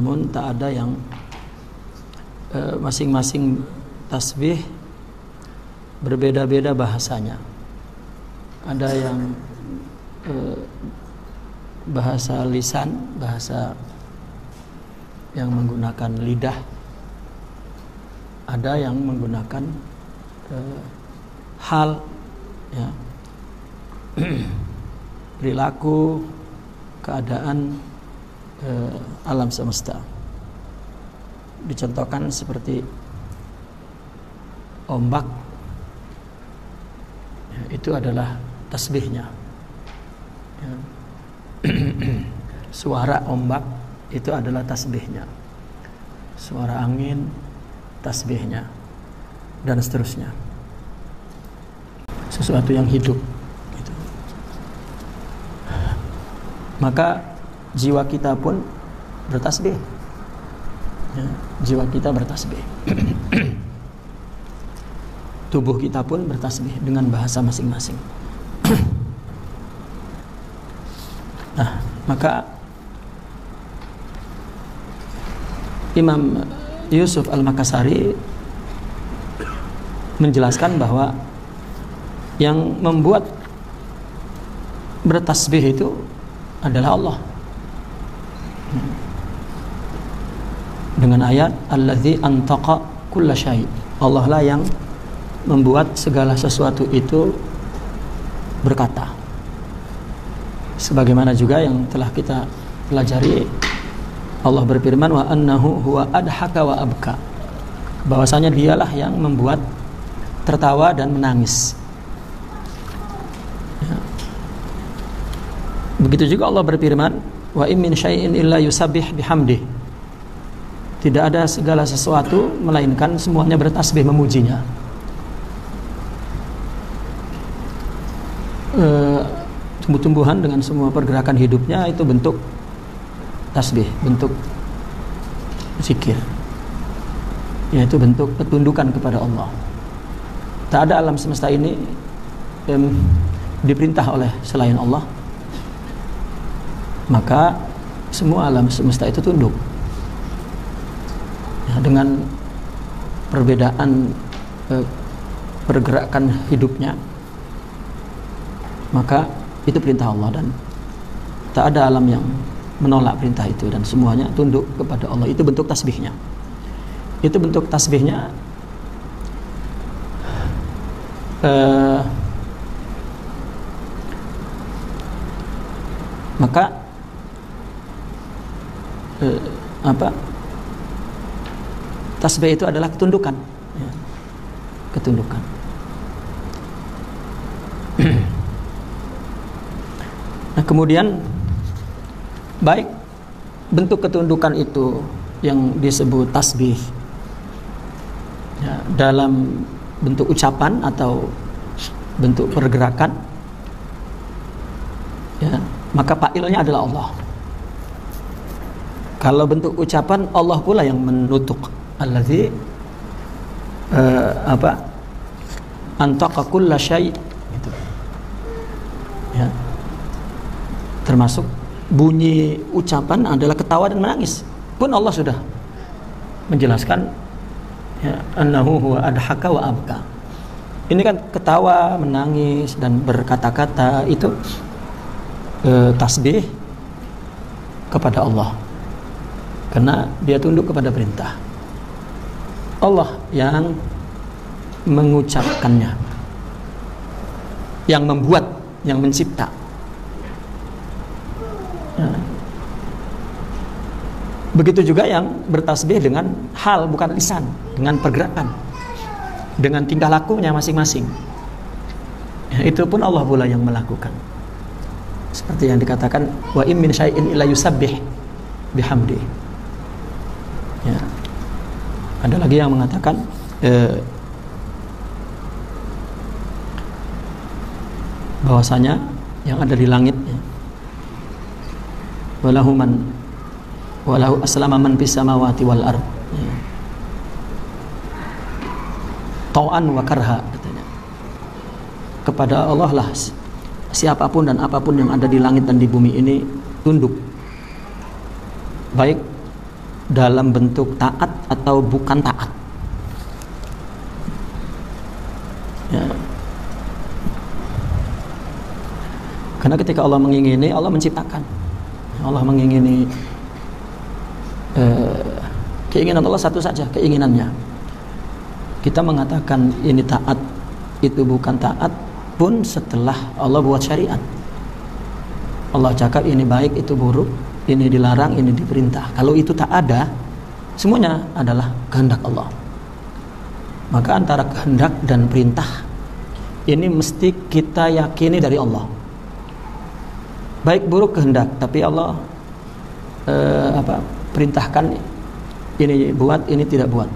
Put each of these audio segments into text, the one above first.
namun tak ada yang masing-masing tasbih berbeda-beda bahasanya. Ada yang bahasa lisan, bahasa yang menggunakan lidah, ada yang menggunakan hal, ya, perilaku, keadaan alam semesta. Dicontohkan seperti ombak, ya, itu adalah tasbihnya, ya. Suara ombak itu adalah tasbihnya, suara angin tasbihnya, dan seterusnya. Sesuatu yang hidup gitu. Maka jiwa kita pun bertasbih, ya, jiwa kita bertasbih. Tubuh kita pun bertasbih dengan bahasa masing-masing. Nah, maka Imam Yusuf Al-Makassari menjelaskan bahwa yang membuat bertasbih itu adalah Allah. Dengan ayat allazi antaqa kulla syai'. Allah lah yang membuat segala sesuatu itu berkata. Sebagaimana juga yang telah kita pelajari, Allah berfirman wa annahu huwa adhaka wa abka, bahwasanya dialah yang membuat tertawa dan menangis, ya. Begitu juga Allah berfirman wa in min syai'in illa yusabbih bihamdih, tidak ada segala sesuatu melainkan semuanya bertasbih memujinya. Tumbuh-tumbuhan dengan semua pergerakan hidupnya itu bentuk tasbih, bentuk zikir, yaitu bentuk ketundukan kepada Allah. Tak ada alam semesta ini diperintah oleh selain Allah, maka semua alam semesta itu tunduk, ya, dengan perbedaan pergerakan hidupnya, maka itu perintah Allah, dan tak ada alam yang menolak perintah itu, dan semuanya tunduk kepada Allah. Itu bentuk tasbihnya. Itu bentuk tasbihnya. Maka tasbih itu adalah ketundukan, ya. Ketundukan. Nah, kemudian baik bentuk ketundukan itu yang disebut tasbih, ya, dalam bentuk ucapan atau bentuk pergerakan, ya, maka fa'ilnya adalah Allah. Kalau bentuk ucapan, Allah pula yang menutuk. Allazi antaqa kulla syai', gitu. Ya. Termasuk bunyi ucapan adalah ketawa dan menangis, pun Allah sudah menjelaskan, ya, annahu huwa adhaka wa abka. Ini kan ketawa, menangis, dan berkata-kata itu tasbih kepada Allah, karena dia tunduk kepada perintah. Allah yang mengucapkannya, yang membuat, yang mencipta. Begitu juga yang bertasbih dengan hal, bukan lisan, dengan pergerakan, dengan tingkah lakunya masing-masing, ya, itu pun Allah pula yang melakukan. Seperti yang dikatakan wa in min syai'in illa yusabbih bihamdi, ya. Ada lagi yang mengatakan bahwasanya yang ada di langit, ya, walahu aslama man fis samawati wal ard, ya. Tau'an wa karha, katanya. Kepada Allah lah siapapun dan apapun yang ada di langit dan di bumi ini tunduk, baik dalam bentuk taat atau bukan taat. Ya. Karena ketika Allah mengingini, Allah menciptakan. Allah mengingini, keinginan Allah satu saja, keinginannya. Kita mengatakan ini taat, itu bukan taat pun setelah Allah buat syariat. Allah cakap ini baik, itu buruk, ini dilarang, ini diperintah. Kalau itu tak ada, semuanya adalah kehendak Allah. Maka antara kehendak dan perintah ini mesti kita yakini dari Allah. Baik buruk kehendak, tapi Allah perintahkan ini buat, ini tidak buat.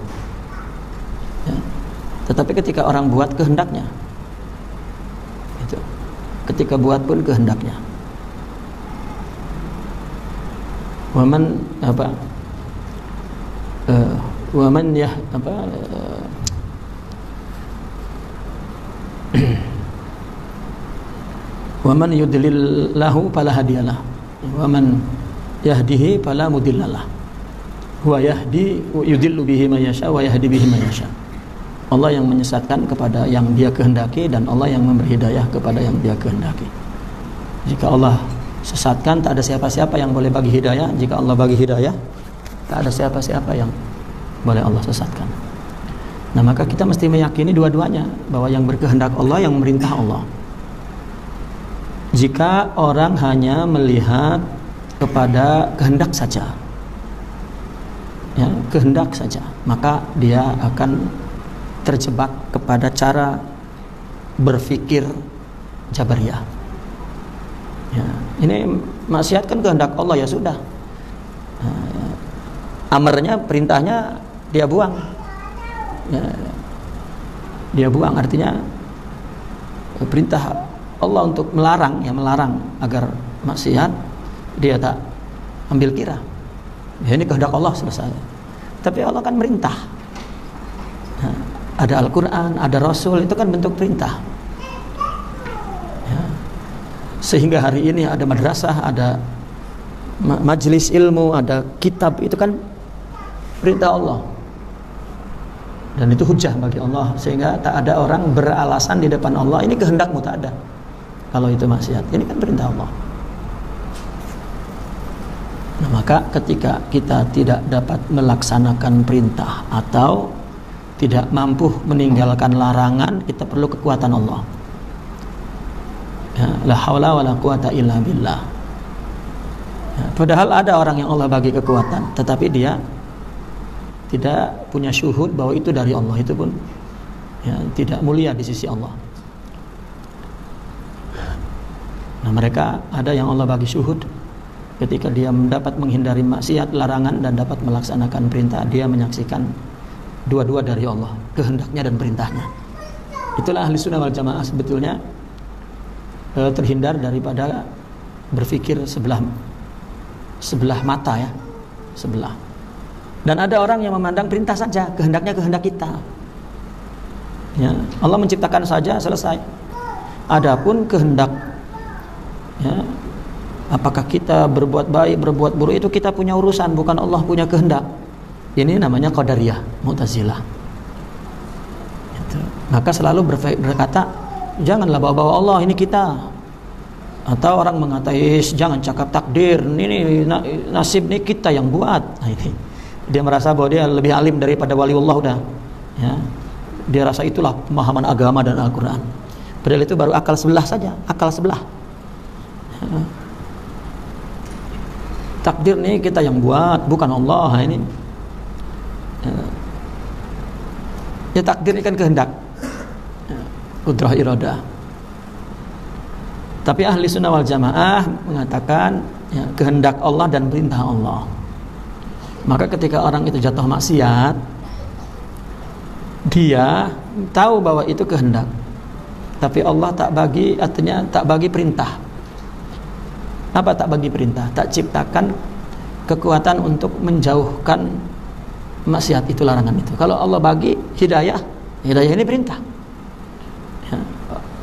Ya. Tetapi ketika orang buat kehendaknya, itu. Ketika buat pun kehendaknya. Waman waman ya waman yudlillahu fala hadiyalah waman yahdihi fala mudillalah huwa yahdi yudillu bihi man yasha wa yahdi bihi man yasha. Allah yang menyesatkan kepada yang Dia kehendaki dan Allah yang memberi hidayah kepada yang Dia kehendaki. Jika Allah sesatkan, tak ada siapa-siapa yang boleh bagi hidayah. Jika Allah bagi hidayah, tak ada siapa-siapa yang boleh Allah sesatkan. Nah, maka kita mesti meyakini dua-duanya, bahwa yang berkehendak Allah, yang memerintah Allah. Jika orang hanya melihat kepada kehendak saja, ya, kehendak saja, maka dia akan terjebak kepada cara berpikir Jabariyah. Ya, ini maksiat kan kehendak Allah, ya sudah. Amarnya, perintahnya dia buang. Ya, dia buang, artinya perintah Allah untuk melarang, ya melarang agar maksiat, dia tak ambil kira. Ya, ini kehendak Allah, selesai. Tapi Allah kan merintah. Nah, ada Al-Quran, ada Rasul, itu kan bentuk perintah. Sehingga hari ini ada madrasah, ada majelis ilmu, ada kitab, itu kan perintah Allah. Dan itu hujah bagi Allah, sehingga tak ada orang beralasan di depan Allah, ini kehendakmu, tak ada. Kalau itu maksiat, ini kan perintah Allah. Nah, maka ketika kita tidak dapat melaksanakan perintah atau tidak mampu meninggalkan larangan, kita perlu kekuatan Allah. Ya, la haula wala quwata illa billah. Ya, padahal ada orang yang Allah bagi kekuatan, tetapi dia tidak punya syuhud bahwa itu dari Allah, itu pun ya, tidak mulia di sisi Allah. Nah, mereka ada yang Allah bagi syuhud ketika dia mendapat menghindari maksiat, larangan, dan dapat melaksanakan perintah, dia menyaksikan dua-dua dari Allah, kehendaknya dan perintahnya. Itulah ahli sunnah wal jamaah sebetulnya, terhindar daripada berpikir sebelah mata, ya, sebelah. Dan ada orang yang memandang perintah saja, kehendaknya kehendak kita. Ya, Allah menciptakan saja, selesai. Adapun kehendak, ya, apakah kita berbuat baik, berbuat buruk, itu kita punya urusan, bukan Allah punya kehendak. Ini namanya Qadariyah, Mu'tazilah. Gitu. Maka selalu berkata, janganlah bawa-bawa Allah, ini kita. Atau orang mengatakan, jangan cakap takdir, ini nasib ini kita yang buat. Nah, ini dia merasa bahwa dia lebih alim daripada waliullah udah. Ya. Dia rasa itulah pemahaman agama dan Al-Quran. Padahal itu baru akal sebelah saja, akal sebelah. Ya. Takdir ini kita yang buat, bukan Allah. Ini ya, takdir ini kan kehendak, qudrah iradah. Tapi ahli sunnah wal jamaah mengatakan, ya, kehendak Allah dan perintah Allah. Maka ketika orang itu jatuh maksiat, dia tahu bahwa itu kehendak, tapi Allah tak bagi, artinya tak bagi perintah. Apa tak bagi perintah? Tak ciptakan kekuatan untuk menjauhkan maksiat itu, larangan itu. Kalau Allah bagi hidayah, hidayah ini perintah. Ya,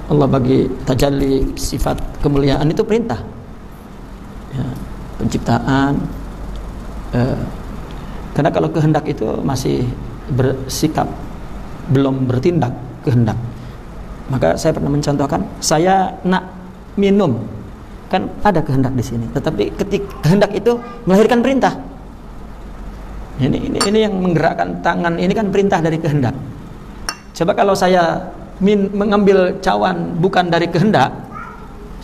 Allah bagi tajalli sifat kemuliaan, itu perintah. Ya, penciptaan, Karena kalau kehendak itu masih bersikap, belum bertindak kehendak. Maka saya pernah mencontohkan, saya nak minum, kan ada kehendak di sini. Tetapi ketika kehendak itu melahirkan perintah. Ini yang menggerakkan tangan, ini kan perintah dari kehendak. Coba kalau saya mengambil cawan bukan dari kehendak,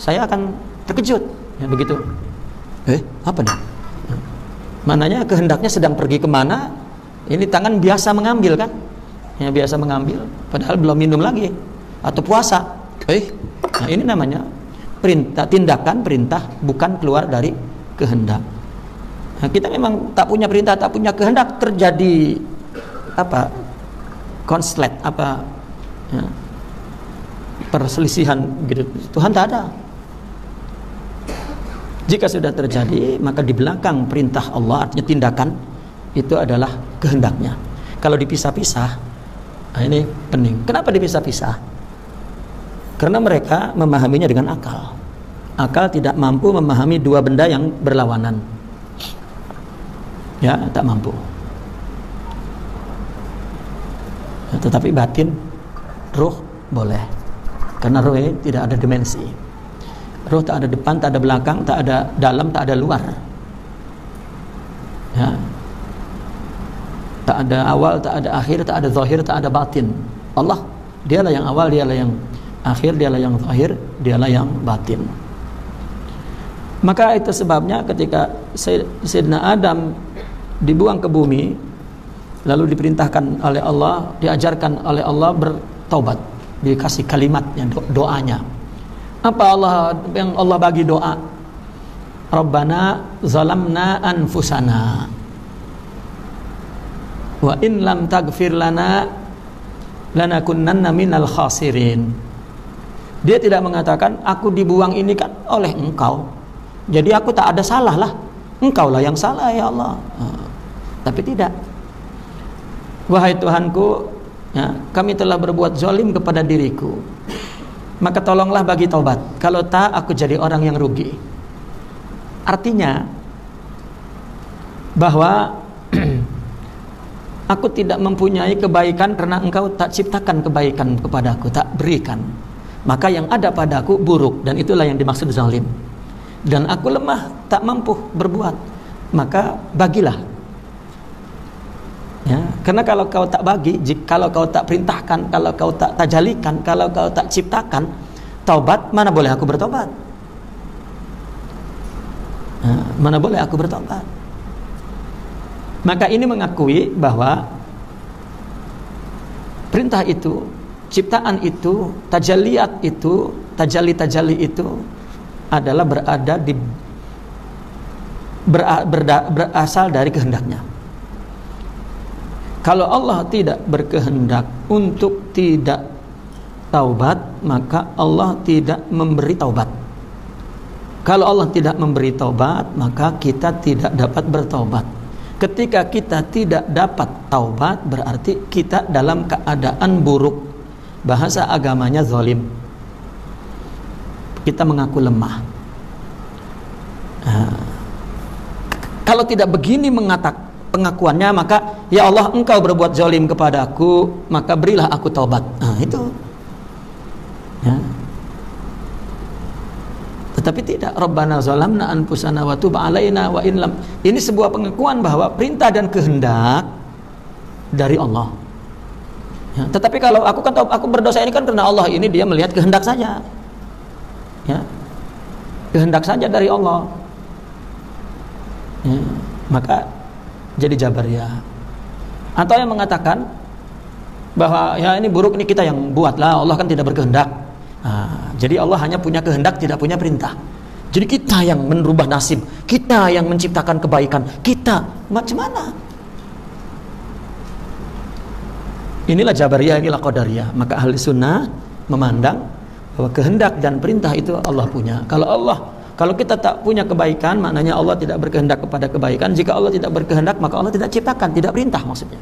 saya akan terkejut. Ya begitu. Apa nih? Mananya kehendaknya sedang pergi kemana? Ini tangan biasa mengambil kan? Ya biasa mengambil, padahal belum minum lagi atau puasa. Nah ini namanya perintah, tindakan perintah bukan keluar dari kehendak. Nah, kita memang tak punya perintah, tak punya kehendak, terjadi apa? Konslet apa? Ya, perselisihan gitu. Tuhan tak ada. Jika sudah terjadi, maka di belakang perintah Allah, artinya tindakan, itu adalah kehendaknya. Kalau dipisah-pisah, nah ini pening. Kenapa dipisah-pisah? Karena mereka memahaminya dengan akal. Akal tidak mampu memahami dua benda yang berlawanan. Ya, tak mampu. Ya, tetapi batin, ruh boleh. Karena ruh ini tidak ada dimensi. Ruh tak ada depan, tak ada belakang, tak ada dalam, tak ada luar. Ya. Tak ada awal, tak ada akhir, tak ada zahir, tak ada batin. Allah, dialah yang awal, dialah yang akhir, dialah yang zahir, dialah yang batin. Maka itu sebabnya ketika Sayyidina Adam dibuang ke bumi, lalu diperintahkan oleh Allah, diajarkan oleh Allah bertaubat, dikasih kalimatnya, doanya. Apa yang Allah bagi doa? Rabbana zalamna anfusana wa in lam taghfir lana lanakunanna minal khasirin. Dia tidak mengatakan aku dibuang ini kan oleh engkau, jadi aku tak ada salah lah, engkaulah yang salah ya Allah. Tapi tidak. Wahai Tuhanku, ya, kami telah berbuat zalim kepada diriku, maka tolonglah bagi taubat. Kalau tak, aku jadi orang yang rugi. Artinya bahwa aku tidak mempunyai kebaikan karena engkau tak ciptakan kebaikan kepadaku, tak berikan. Maka yang ada padaku buruk, dan itulah yang dimaksud zalim. Dan aku lemah, tak mampu berbuat, maka bagilah. Ya, karena kalau kau tak bagi, kalau kau tak perintahkan, kalau kau tak tajalikan, kalau kau tak ciptakan taubat, mana boleh aku bertobat? Mana boleh aku bertobat? Maka ini mengakui bahwa perintah itu, ciptaan itu, tajaliat itu, tajali itu adalah berasal dari kehendaknya. Kalau Allah tidak berkehendak untuk tidak taubat, maka Allah tidak memberi taubat. Kalau Allah tidak memberi taubat, maka kita tidak dapat bertaubat. Ketika kita tidak dapat taubat, berarti kita dalam keadaan buruk. Bahasa agamanya zalim. Kita mengaku lemah. Kalau tidak begini mengatakan pengakuannya, maka ya Allah, engkau berbuat zalim kepadaku, maka berilah aku taubat. Itu ya. Tetapi tidak, Rabbana zalamna anfusana wa tub alaina wa in lam. Ini sebuah pengakuan bahwa perintah dan kehendak dari Allah ya. Tetapi kalau aku kan tahu aku berdosa ini kan karena Allah, ini dia melihat kehendak saja ya. Kehendak saja dari Allah ya. Maka jadi Jabariyah. Atau yang mengatakan bahwa ya ini buruk, ini kita yang buatlah, Allah kan tidak berkehendak. Jadi Allah hanya punya kehendak, tidak punya perintah. Jadi kita yang merubah nasib, kita yang menciptakan kebaikan, kita macam mana? Inilah Jabariyah, inilah Qadariyah. Maka ahli sunnah memandang bahwa kehendak dan perintah itu Allah punya. Kalau kita tak punya kebaikan, maknanya Allah tidak berkehendak kepada kebaikan. Jika Allah tidak berkehendak, maka Allah tidak ciptakan, tidak perintah maksudnya.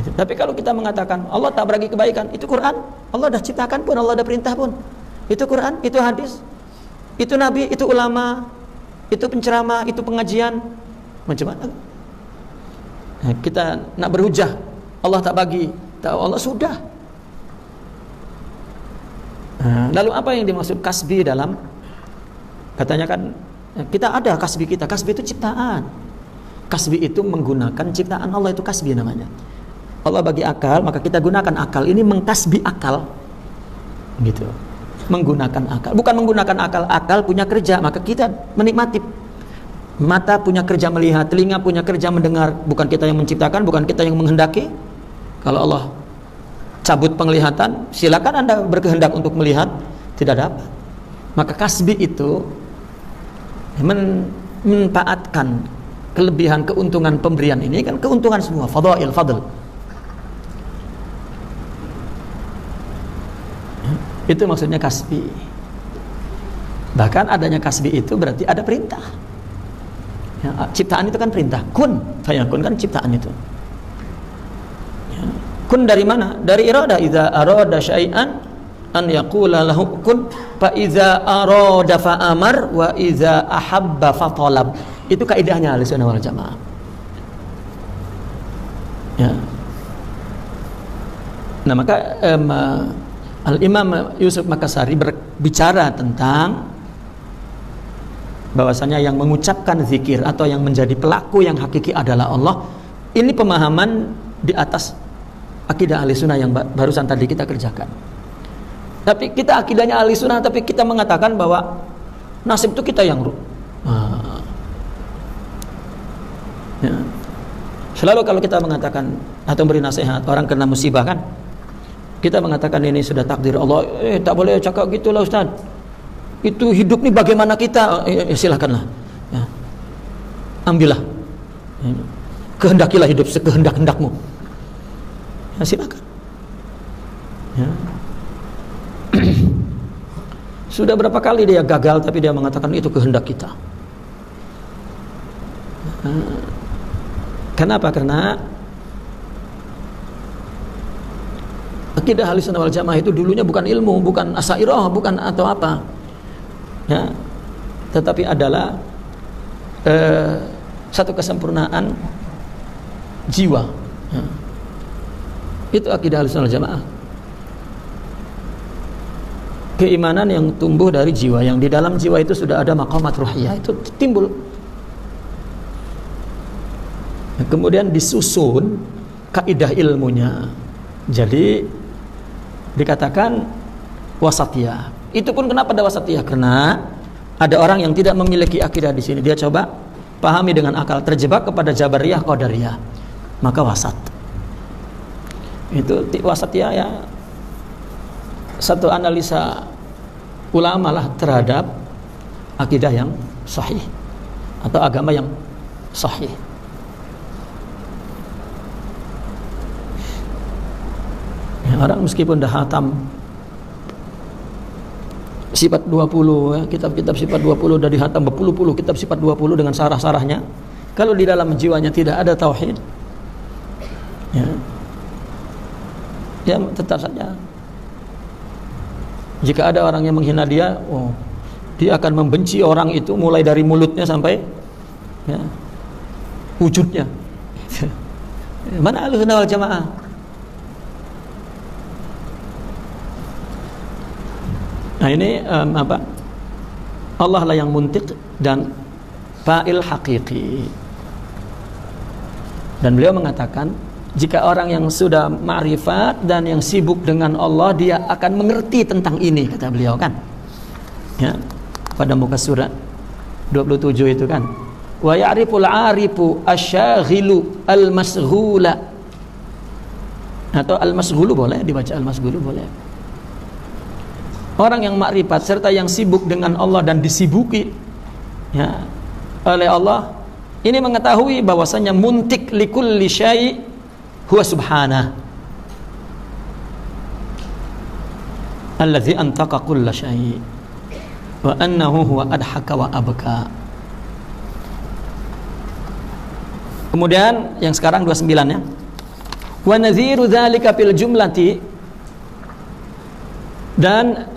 Tapi kalau kita mengatakan Allah tak bagi kebaikan, itu Quran, Allah dah ciptakan pun, Allah dah perintah pun. Itu Quran, itu hadis, itu Nabi, itu ulama, itu penceramah, itu pengajian. Macam mana? kita nak berhujah, Allah tak bagi, Allah sudah. Lalu apa yang dimaksud kasbi dalam, katanya kan kita ada kasbi kita. Kasbi itu ciptaan. Kasbi itu menggunakan ciptaan Allah, itu kasbi namanya. Allah bagi akal, maka kita gunakan akal. Ini mengkasbi akal, gitu. Menggunakan akal, bukan menggunakan akal. Akal punya kerja, maka kita menikmati. Mata punya kerja melihat, telinga punya kerja mendengar. Bukan kita yang menciptakan, bukan kita yang menghendaki. Kalau Allah cabut penglihatan, silakan Anda berkehendak untuk melihat, tidak dapat. Maka kasbi itu memanfaatkan kelebihan keuntungan pemberian ini, kan keuntungan semua, fadhail, fadl. Itu maksudnya kasbi. Bahkan adanya kasbi itu berarti ada perintah. Ya, ciptaan itu kan perintah. Kun fayakun kan ciptaan itu. Ya. Kun dari mana? Dari irada. Idza arada syai'an an yaqula lahu kun, fa idza arada fa amar wa idza ahabba fa talab. Itu kaidahnya Ahlussunnah wal Jamaah. Ya. Nah, maka Al-Imam Yusuf Makassari berbicara tentang bahwasanya yang mengucapkan zikir atau yang menjadi pelaku yang hakiki adalah Allah. Ini pemahaman di atas akidah Ahlussunnah yang barusan tadi kita kerjakan. Tapi kita akidahnya Ahlussunnah, tapi kita mengatakan bahwa nasib itu kita yang ya. Selalu kalau kita mengatakan atau beri nasihat orang kena musibah, kan kita mengatakan ini sudah takdir Allah. Tak boleh cakap gitulah Ustaz. Itu hidup nih bagaimana kita? Silakanlah. Ya. Ambillah. Ya. Kehendakilah hidup sekehendak-hendakmu. Ya, silakan. Ya. Sudah berapa kali dia gagal, tapi dia mengatakan itu kehendak kita. Kenapa? Karena akidah Ahlussunnah wal Jamaah itu dulunya bukan ilmu, bukan asairah, bukan atau apa, ya, tetapi adalah satu kesempurnaan jiwa. Ya. Itu akidah Ahlussunnah wal Jamaah. Keimanan yang tumbuh dari jiwa, yang di dalam jiwa itu sudah ada maqamat ruhiyah, itu timbul. Kemudian disusun kaidah ilmunya. Jadi dikatakan wasatiyah. Itu pun kenapa ada wasatiyah? Karena ada orang yang tidak memiliki akidah di sini. Dia coba pahami dengan akal, terjebak kepada jabariyah, qadariyah. Maka wasat. Itu wasatiyah, ya. Satu analisa ulama lah terhadap akidah yang sahih atau agama yang sahih. Ya, orang meskipun dah hatam sifat 20, ya, kitab-kitab sifat 20 dah dihatam berpuluh-puluh kitab sifat 20 dengan sarah-sarahnya, kalau di dalam jiwanya tidak ada tauhid, ya tetap saja. Jika ada orang yang menghina dia, dia akan membenci orang itu mulai dari mulutnya sampai ya, wujudnya. Mana Ahlussunnah wal Jamaah? Nah ini apa? Allah lah yang muntiq dan fa'il haqiqi. Dan beliau mengatakan, jika orang yang sudah ma'rifat dan yang sibuk dengan Allah, dia akan mengerti tentang ini, kata beliau, kan. Ya, pada muka surat 27 itu kan. Wa ya'riful 'arifu asyaghilu al-masghula. Atau al-masghulu boleh dibaca, al-masghulu boleh. Orang yang makrifat serta yang sibuk dengan Allah dan disibuki, ya, oleh Allah, ini mengetahui bahwasanya muntik likulli syai' huwa subhanah alladzi antaqa kulla syai' wa annahu huwa adhaka wa abka. Kemudian yang sekarang 29, ya. Wa nadhiru dzalika fil jumlati, dan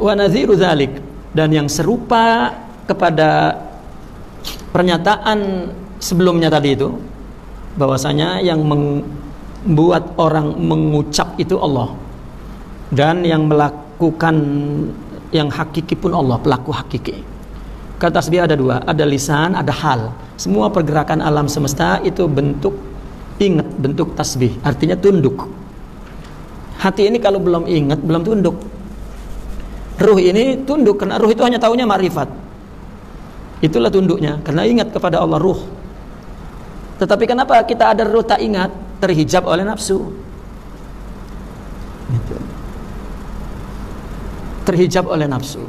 wa nadhiru dzalik, dan yang serupa kepada pernyataan sebelumnya tadi itu, bahwasanya yang membuat orang mengucap itu Allah, dan yang melakukan yang hakiki pun Allah, pelaku hakiki. Kata tasbih ada dua, ada lisan, ada hal. Semua pergerakan alam semesta itu bentuk ingat, bentuk tasbih, artinya tunduk. Hati ini kalau belum ingat, belum tunduk. Ruh ini tunduk, karena ruh itu hanya taunya makrifat. Itulah tunduknya, karena ingat kepada Allah ruh. Tetapi kenapa kita ada ruh tak ingat? Terhijab oleh nafsu. Gitu. Terhijab oleh nafsu,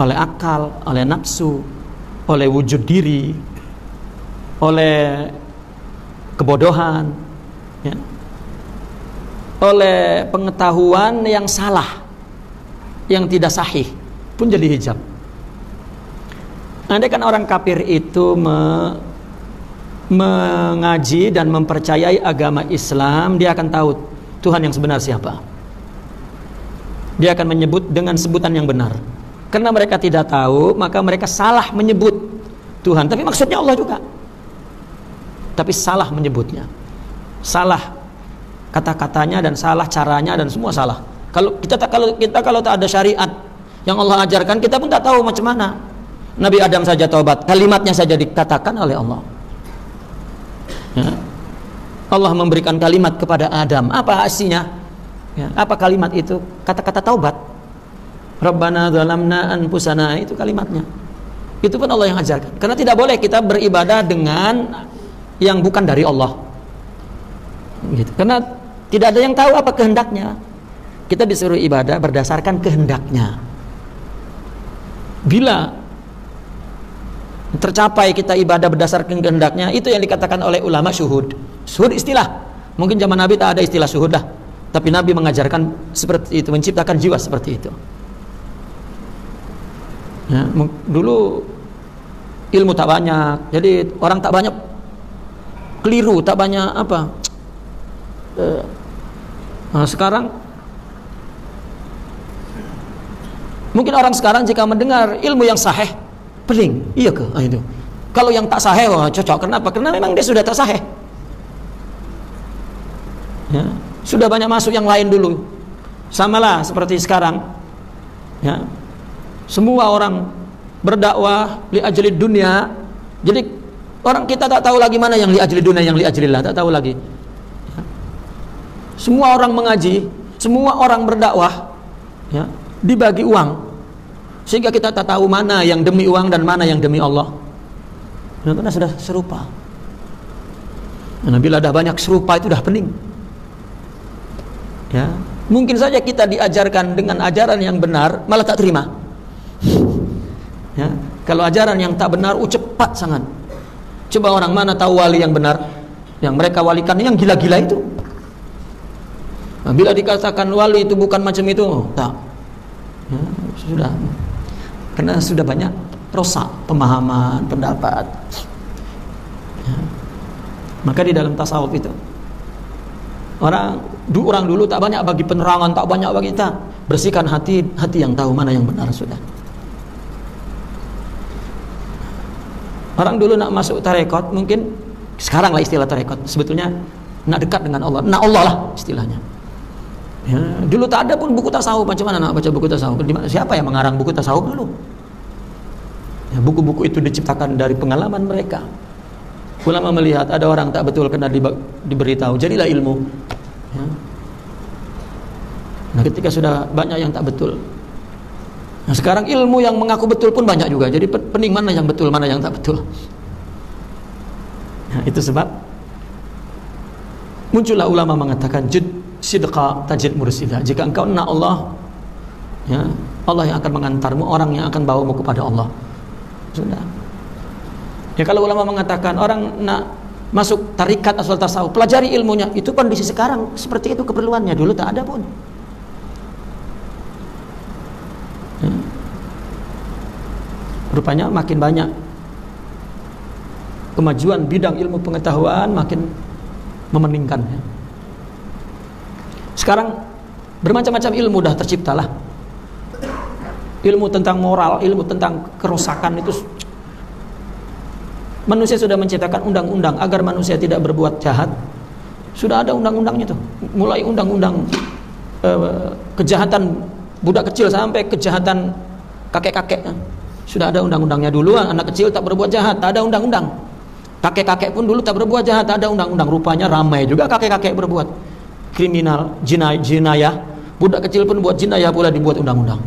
oleh akal, oleh nafsu, oleh wujud diri, oleh kebodohan, ya, oleh pengetahuan yang salah, yang tidak sahih pun jadi hijab. Andai kan orang kafir itu mengaji dan mempercayai agama Islam, dia akan tahu Tuhan yang sebenar siapa. Dia akan menyebut dengan sebutan yang benar. Karena mereka tidak tahu, maka mereka salah menyebut Tuhan. Tapi maksudnya Allah juga. Tapi salah menyebutnya. Salah kata-katanya dan salah caranya dan semua salah. Kalau kita tak ada syariat yang Allah ajarkan, kita pun tak tahu macam mana. Nabi Adam saja taubat, kalimatnya saja dikatakan oleh Allah. Ya. Allah memberikan kalimat kepada Adam. Apa isinya? Ya. Apa kalimat itu? Kata-kata taubat. Rabbana zalamna anfusana, itu kalimatnya. Itu pun Allah yang ajarkan. Karena tidak boleh kita beribadah dengan yang bukan dari Allah. Gitu. Karena tidak ada yang tahu apa kehendaknya. Kita disuruh ibadah berdasarkan kehendaknya. Bila tercapai kita ibadah berdasarkan kehendaknya, itu yang dikatakan oleh ulama syuhud. Syuhud istilah. Mungkin zaman Nabi tak ada istilah syuhud dah, tapi Nabi mengajarkan seperti itu, menciptakan jiwa seperti itu. Ya, dulu ilmu tak banyak, jadi orang tak banyak keliru, tak banyak apa. Nah, sekarang mungkin orang sekarang jika mendengar ilmu yang sahih, peling, iya ke? Itu. Kalau yang tak sahih, wah, cocok. Kenapa? Karena memang dia sudah tak sahih. Ya, sudah banyak masuk yang lain dulu. Samalah seperti sekarang. Ya, semua orang berdakwah li ajli dunia. Jadi orang kita tak tahu lagi mana yang li ajli dunia, yang li ajlillah, tak tahu lagi. Ya. Semua orang mengaji, semua orang berdakwah, ya, dibagi uang. Sehingga kita tak tahu mana yang demi uang dan mana yang demi Allah. Karena sudah serupa. Nah, bila dah banyak serupa itu dah pening. Ya, mungkin saja kita diajarkan dengan ajaran yang benar, malah tak terima. Ya, kalau ajaran yang tak benar, cepat sangat. Coba orang mana tahu wali yang benar? Yang mereka walikan yang gila-gila itu. Nah, bila dikatakan wali itu bukan macam itu, tak. Ya, sudah. Karena sudah banyak rosak pemahaman, pendapat. Ya. Maka di dalam tasawuf itu orang dulu tak banyak bagi penerangan, tak banyak bagi kita. Bersihkan hati yang tahu mana yang benar sudah. Orang dulu nak masuk tarekat, mungkin sekarang lah istilah tarekat, sebetulnya nak dekat dengan Allah, nak Allah lah istilahnya. Ya, dulu tak ada pun buku tasawuf. Macam mana nak baca buku tasawuf? Siapa yang mengarang buku tasawuf dulu? Ya, buku-buku itu diciptakan dari pengalaman mereka. Ulama melihat ada orang tak betul, kena diberitahu, jadilah ilmu. Ya. Nah, ketika sudah banyak yang tak betul, nah sekarang ilmu yang mengaku betul pun banyak juga. Jadi pening mana yang betul, mana yang tak betul. Nah, itu sebab muncullah ulama mengatakan sidqa tajid mursida. Jika engkau nak Allah, ya, Allah yang akan mengantarmu, orang yang akan bawamu kepada Allah. Sudah. Ya, kalau ulama mengatakan orang nak masuk tarikat asal tasawuf, pelajari ilmunya. Itu kondisi sekarang seperti itu keperluannya. Dulu tak ada pun. Ya. Rupanya makin banyak kemajuan bidang ilmu pengetahuan, makin memeningkan. Ya. Sekarang bermacam-macam ilmu dah terciptalah. Ilmu tentang moral, ilmu tentang kerusakan itu Manusia sudah menciptakan undang-undang agar manusia tidak berbuat jahat. Sudah ada undang-undangnya tuh. Mulai undang-undang kejahatan budak kecil sampai kejahatan kakek-kakek. Sudah ada undang-undangnya. Dulu anak kecil tak berbuat jahat, tak ada undang-undang. Kakek-kakek pun dulu tak berbuat jahat, tak ada undang-undang. Rupanya ramai juga kakek-kakek berbuat kriminal, jinayah. Budak kecil pun buat jinayah pula dibuat undang-undang.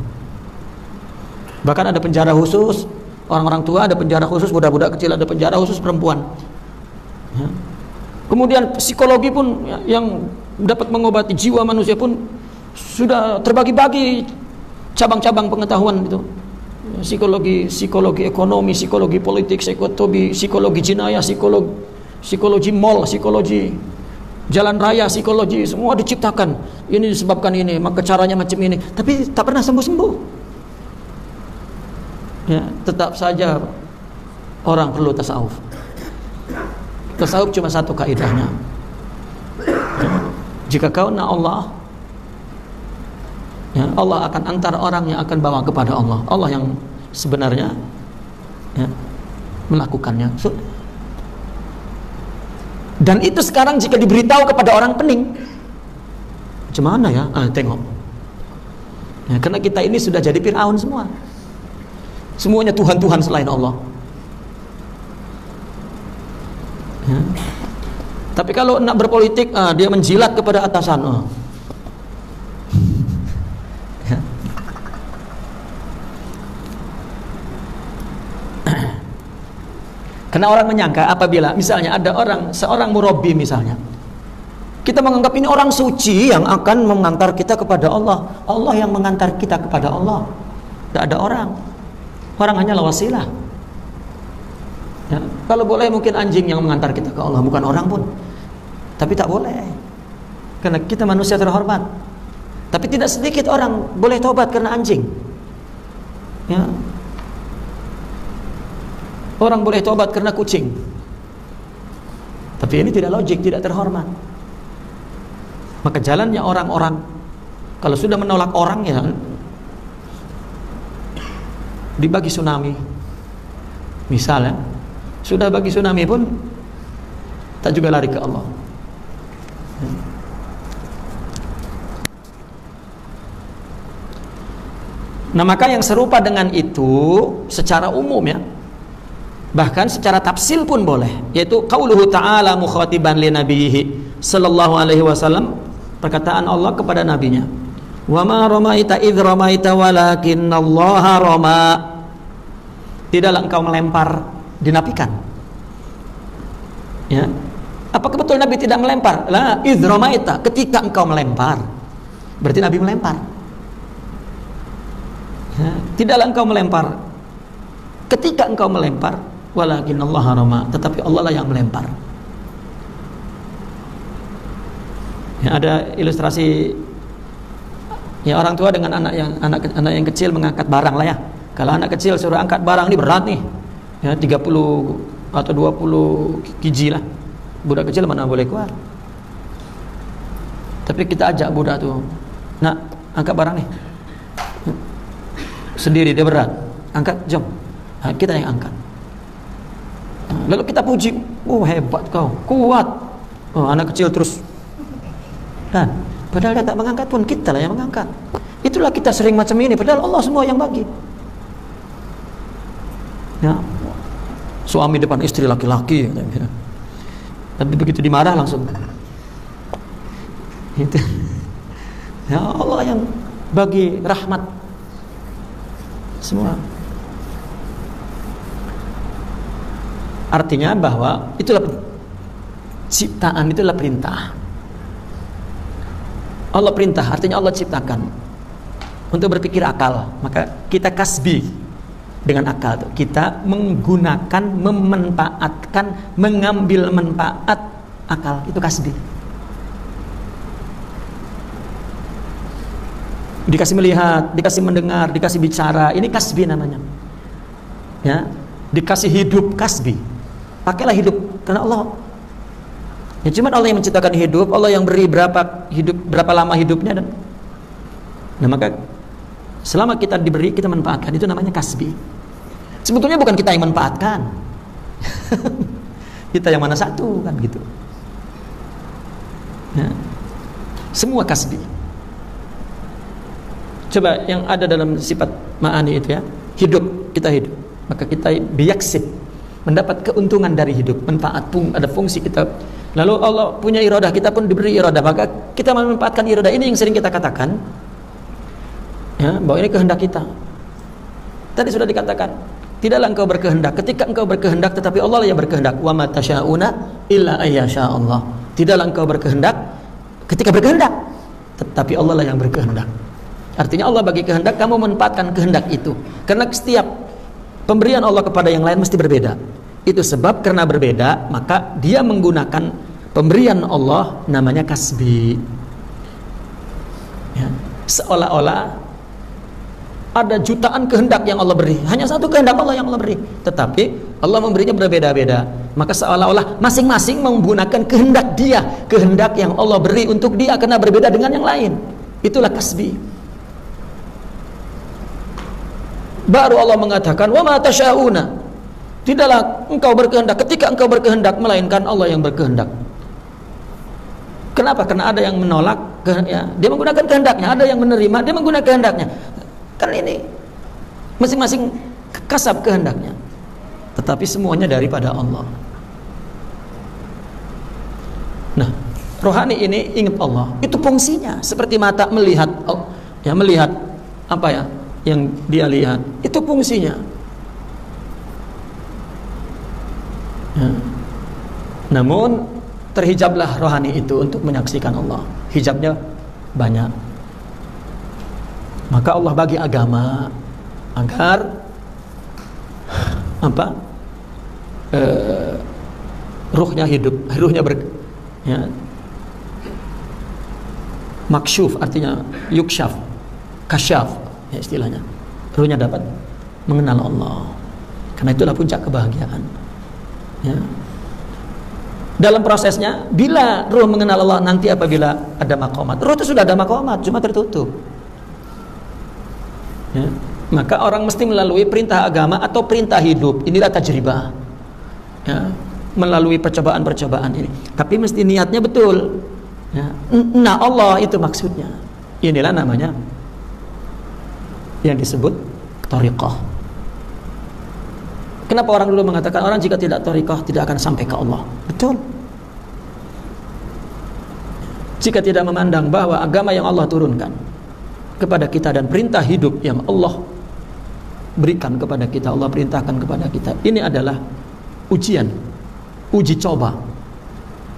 Bahkan ada penjara khusus, orang-orang tua ada penjara khusus, budak-budak kecil ada penjara khusus perempuan. Ya. Kemudian psikologi pun yang dapat mengobati jiwa manusia pun sudah terbagi-bagi cabang-cabang pengetahuan itu. Psikologi ekonomi, psikologi politik, psikologi jinayah, psikologi mall, psikologi jalan raya, psikologi, semua diciptakan. Ini disebabkan ini, maka caranya macam ini. Tapi tak pernah sembuh-sembuh. Ya, tetap saja orang perlu tasawuf. Tasawuf cuma satu kaidahnya. Jika kau nak Allah, ya, Allah akan antar orang yang akan bawa kepada Allah. Allah yang sebenarnya ya, melakukannya. Dan itu sekarang jika diberitahu kepada orang pening, macam mana ya? Tengok. Ya, karena kita ini sudah jadi Fir'aun semua. Semuanya Tuhan-Tuhan selain Allah. Ya. Tapi kalau nak berpolitik, dia menjilat kepada atasan. Ya. Karena orang menyangka apabila misalnya ada seorang murabbi misalnya, kita menganggap ini orang suci yang akan mengantar kita kepada Allah. Allah yang mengantar kita kepada Allah. Tidak ada orang. Orang hanyalah wasilah. Ya, kalau boleh mungkin anjing yang mengantar kita ke Allah, bukan orang pun. Tapi tak boleh. Karena kita manusia terhormat. Tapi tidak sedikit orang boleh taubat karena anjing. Ya. Orang boleh taubat karena kucing. Tapi ini tidak logik, tidak terhormat. Maka jalannya orang-orang kalau sudah menolak orang ya dibagi tsunami. Misalnya sudah bagi tsunami pun tak juga lari ke Allah. Nah, maka yang serupa dengan itu secara umum ya, bahkan secara tafsil pun boleh, yaitu qauluhu ta'ala mukhatiban li nabiyhi sallallahu alaihi wasallam, perkataan Allah kepada nabinya, wa ma ramaita idh ramaita walakinallaha rama. Tidaklah engkau melempar, dinafikan. Ya. Apakah betul Nabi tidak melempar? La idh ramaita, ketika engkau melempar. Berarti Nabi melempar. Ya. Tidaklah engkau melempar ketika engkau melempar, walakinallaha rama, tetapi Allah lah yang melempar. Ya, ada ilustrasi ya, orang tua dengan anak yang kecil mengangkat barang lah ya. Kalau anak kecil suruh angkat barang ini berat nih, ya 30 atau 20 kg lah. Budak kecil mana boleh kuat. Tapi kita ajak budak tuh, nak angkat barang nih. Sendiri dia berat, angkat, jom. Nah, kita yang angkat. Lalu kita puji, oh hebat kau, kuat. Oh, anak kecil terus. Dan padahal dia tak mengangkat pun, kita lah yang mengangkat. Itulah kita sering macam ini, padahal Allah semua yang bagi. Ya, suami depan istri laki-laki. Tapi begitu dimarah langsung. Itu. Ya, Allah yang bagi rahmat semua. Artinya bahwa itulah ciptaan, itulah perintah. Allah perintah, artinya Allah ciptakan untuk berpikir akal. Maka kita kasbi dengan akal tuh. Kita menggunakan, memanfaatkan, mengambil manfaat akal, itu kasbi. Dikasih melihat, dikasih mendengar, dikasih bicara, ini kasbi namanya. Ya, dikasih hidup, kasbi. Pakailah hidup karena Allah. Ya, cuma Allah yang menciptakan hidup, Allah yang beri berapa lama hidupnya, dan nah maka selama kita diberi, kita manfaatkan, itu namanya kasbi. Sebetulnya bukan kita yang manfaatkan. Kita yang mana satu kan gitu. Ya. Semua kasbi. Coba yang ada dalam sifat ma'ani itu ya, hidup, kita hidup, maka kita biyaksib, mendapat keuntungan dari hidup, manfaat pun ada fungsi kita. Lalu Allah punya iradah, kita pun diberi iradah, maka kita memanfaatkan iradah ini yang sering kita katakan ya, bahwa ini kehendak kita. Tadi sudah dikatakan, tidaklah engkau berkehendak ketika engkau berkehendak, tetapi Allah yang berkehendak. Wa ma tasyauna illa ayyasha Allah. Tidaklah engkau berkehendak ketika berkehendak, tetapi Allah lah yang berkehendak. Artinya Allah bagi kehendak, kamu memanfaatkan kehendak itu. Karena setiap pemberian Allah kepada yang lain mesti berbeda. Itu sebab karena berbeda, maka dia menggunakan pemberian Allah namanya kasbi. Ya. Seolah-olah ada jutaan kehendak yang Allah beri, hanya satu kehendak Allah yang Allah beri, tetapi Allah memberinya berbeda-beda. Maka seolah-olah masing-masing menggunakan kehendak dia, kehendak yang Allah beri untuk dia, karena berbeda dengan yang lain. Itulah kasbi. Baru Allah mengatakan, wa ma tasyauna, tidaklah engkau berkehendak ketika engkau berkehendak, melainkan Allah yang berkehendak. Kenapa? Karena ada yang menolak, ya, dia menggunakan kehendaknya, ada yang menerima, dia menggunakan kehendaknya. Kan ini masing-masing kasab kehendaknya, tetapi semuanya daripada Allah. Nah, rohani ini ingat Allah, itu fungsinya seperti mata melihat, ya, melihat apa ya yang dia lihat, itu fungsinya. Ya. Namun terhijablah rohani itu untuk menyaksikan Allah, hijabnya banyak. Maka Allah bagi agama agar apa? Ruhnya hidup, ruhnya ya, maksyuf, artinya yuksyaf, kasyaf, ya istilahnya. Ruhnya dapat mengenal Allah. Karena itulah puncak kebahagiaan. Ya. Dalam prosesnya, bila ruh mengenal Allah nanti apabila ada maqamat, ruh itu sudah ada maqamat, cuma tertutup. Ya. Maka orang mesti melalui perintah agama atau perintah hidup. Inilah tajribah. Ya. Melalui percobaan-percobaan ini. Tapi mesti niatnya betul. Ya. Nah Allah itu maksudnya. Inilah namanya yang disebut thariqah. Kenapa orang dulu mengatakan orang jika tidak thariqah tidak akan sampai ke Allah? Betul. Jika tidak memandang bahwa agama yang Allah turunkan kepada kita dan perintah hidup yang Allah berikan kepada kita, Allah perintahkan kepada kita, ini adalah ujian, uji coba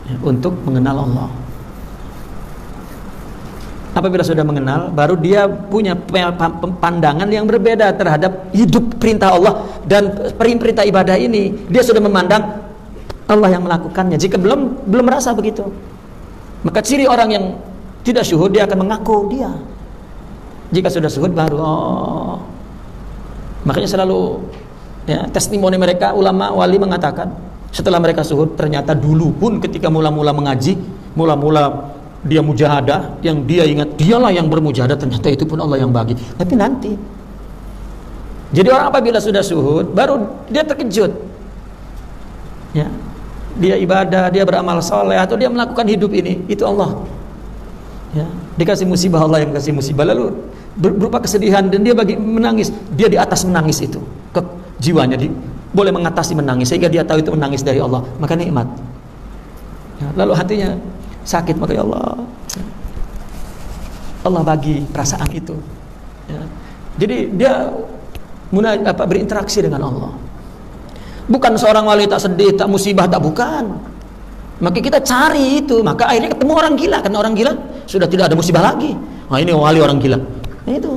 ya, untuk mengenal Allah. Apabila sudah mengenal, baru dia punya pandangan yang berbeda terhadap hidup perintah Allah dan perintah ibadah ini. Dia sudah memandang Allah yang melakukannya. Jika belum merasa begitu, maka ciri orang yang tidak syuhud, dia akan mengaku dia. Jika sudah syuhud baru makanya selalu ya, testimoni mereka, ulama wali mengatakan setelah mereka syuhud, ternyata dulu pun ketika mula-mula mengaji, mula-mula dia mujahadah, yang dia ingat dialah yang bermujahadah, ternyata itu pun Allah yang bagi. Tapi nanti, jadi orang apabila sudah syuhud baru dia terkejut ya, dia ibadah, dia beramal soleh, atau dia melakukan hidup ini, itu Allah ya, dikasih musibah, Allah yang kasih musibah, lalu berupa kesedihan, dan dia menangis, dia di atas menangis itu, ke jiwanya boleh mengatasi menangis, sehingga dia tahu itu menangis dari Allah, maka nikmat ya. Lalu hatinya sakit, maka ya Allah bagi perasaan itu ya. Jadi dia berinteraksi dengan Allah. Bukan seorang wali tak sedih, tak musibah, tak, bukan. Maka kita cari itu, maka akhirnya ketemu orang gila, karena orang gila sudah tidak ada musibah lagi. Nah, ini wali orang gila. Nah, itu.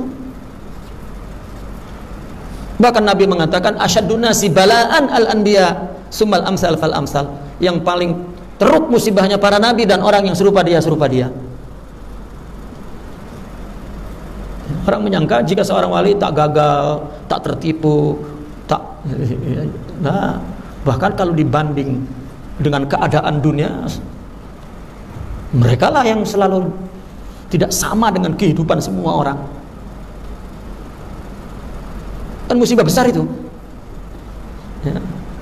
Bahkan Nabi mengatakan asyadun nasi balaan al-anbiya summal amsal fal amsal. Yang paling teruk musibahnya para nabi dan orang yang serupa dia. Orang menyangka jika seorang wali tak gagal, tak tertipu, nah, bahkan kalau dibanding dengan keadaan dunia, mereka lah yang selalu tidak sama dengan kehidupan semua orang. Kan musibah besar itu ya.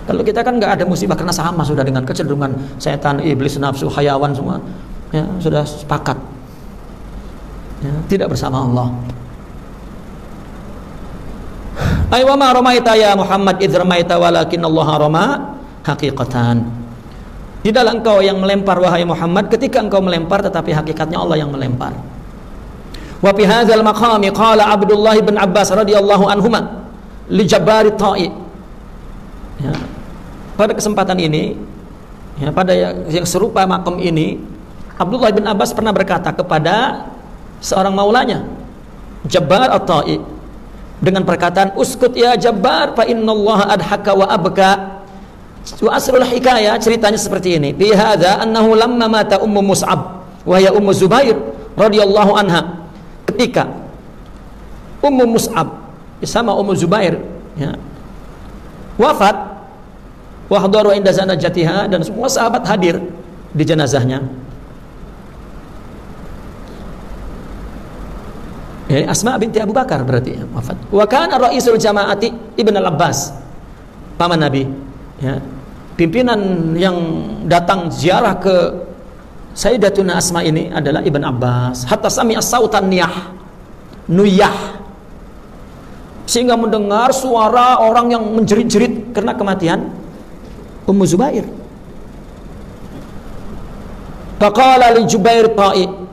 Kalau kita kan nggak ada musibah karena sama sudah dengan kecenderungan setan, iblis, nafsu, hayawan semua, ya sudah sepakat. Ya, tidak bersama Allah. Ay wa ma ramaita ya Muhammad idz ramaita walakin Allah rama haqiqatan. Tidaklah engkau yang melempar wahai Muhammad ketika engkau melempar, tetapi hakikatnya Allah yang melempar. Wa fi hadzal maqami qala Abdullah bin Abbas radhiyallahu anhuma li Jabbar Ta'i. Ya. Pada kesempatan ini, ya, pada yang serupa makom ini, Abdullah bin Abbas pernah berkata kepada seorang maulanya, Jabbar At-Ta'i, dengan perkataan, uskut ya Jabbar fa innallaha adhaka wa abka. Wa asrul hikayah, ceritanya seperti ini. Bi hadza annahu lamma mata Ummu Mus'ab wa hiya Ummu Zubair radhiyallahu anha. Ketika Ummu Mus'ab sama Ummu Zubair, ya, wafat, wa hadaru inda zanajatiha, dan semua sahabat hadir di jenazahnya. Ya, Asma binti Abu Bakar berarti ya, wafat. Wa kana ra'isul jama'ati Ibn al-Abbas, paman Nabi, ya. Pimpinan yang datang ziarah ke Sayyidatuna Asma ini adalah Ibn Abbas. Hatta sami'a sautan nuyah, sehingga mendengar suara orang yang menjerit-jerit karena kematian Ummu Zubair. Faqala li Jubair Ta'i,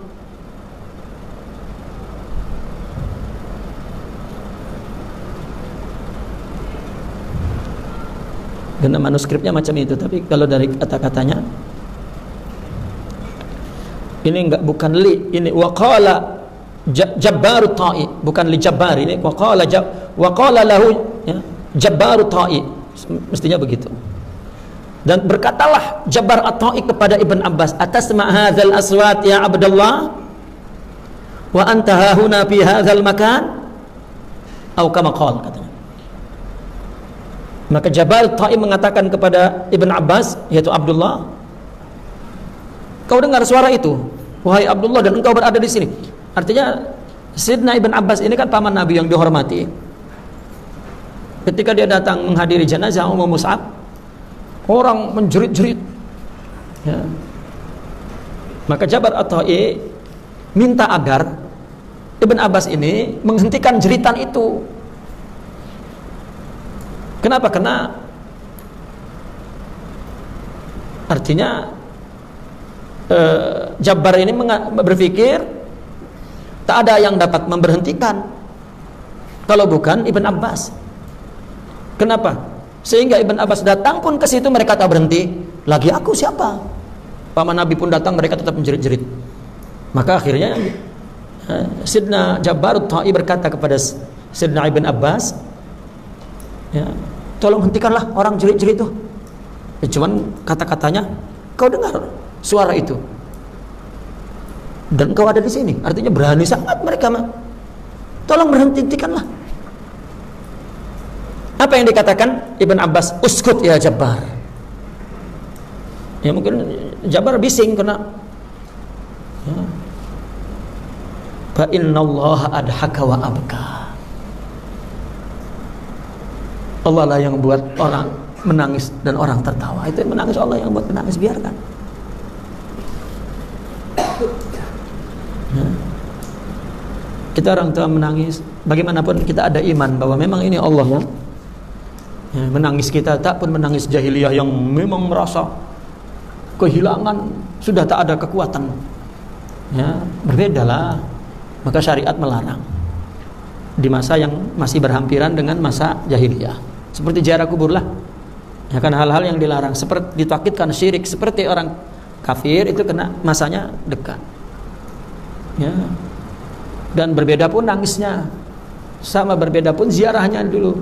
karena manuskripnya macam itu, tapi kalau dari kata-katanya ini bukan li, ini waqala Jabbar Ta'i, bukan li Jabbar, ini waqala lahu, ya, Jabbar Ta'i, mestinya begitu. Dan berkatalah Jabbar At-Ta'i kepada Ibn Abbas, atasma' hadzal aswat ya Abdullah wa anta hahuna fi hadzal makan, atau kama qala, katanya. Maka Jabbar Ta'i mengatakan kepada Ibn Abbas, yaitu Abdullah, kau dengar suara itu wahai Abdullah, dan engkau berada di sini. Artinya Sayyidina Ibn Abbas ini kan paman Nabi yang dihormati. Ketika dia datang menghadiri jenazah Ummu Mus'ab, orang menjerit-jerit, ya. Maka Jabbar At-Ta'i minta agar Ibn Abbas ini menghentikan jeritan itu. Kenapa? Karena artinya Jabbar ini berpikir tak ada yang dapat memberhentikan kalau bukan Ibn Abbas. Kenapa? Sehingga Ibn Abbas datang pun ke situ mereka tak berhenti. Lagi aku siapa? Paman Nabi pun datang, mereka tetap menjerit-jerit. Maka akhirnya Sidna Jabbar Ta'i berkata kepada Sidna Ibn Abbas, ya, tolong hentikanlah orang jerit-jerit itu. Ya, cuman kata-katanya, kau dengar suara itu dan kau ada di sini, artinya berani sangat mereka mah. Tolong berhentikanlah. Apa yang dikatakan Ibn Abbas? Uskut ya Jabbar. Ya mungkin Jabbar bising karena, ya, fa innallaha adhaka wa abka. Allah lah yang buat orang menangis dan orang tertawa. Itu yang menangis Allah yang buat menangis, biarkan. Ya. Kita orang tua menangis, bagaimanapun kita ada iman bahwa memang ini Allah yang, ya, menangis kita. Tak pun menangis jahiliyah yang memang merasa kehilangan, sudah tak ada kekuatan. Ya, berbedalah. Maka syariat melarang di masa yang masih berhampiran dengan masa jahiliyah. Seperti ziarah kubur lah. Ya kan, hal-hal yang dilarang, seperti ditakutkan syirik, seperti orang kafir itu kena masanya dekat. Ya. Dan berbeda pun nangisnya, sama berbeda pun ziarahnya dulu.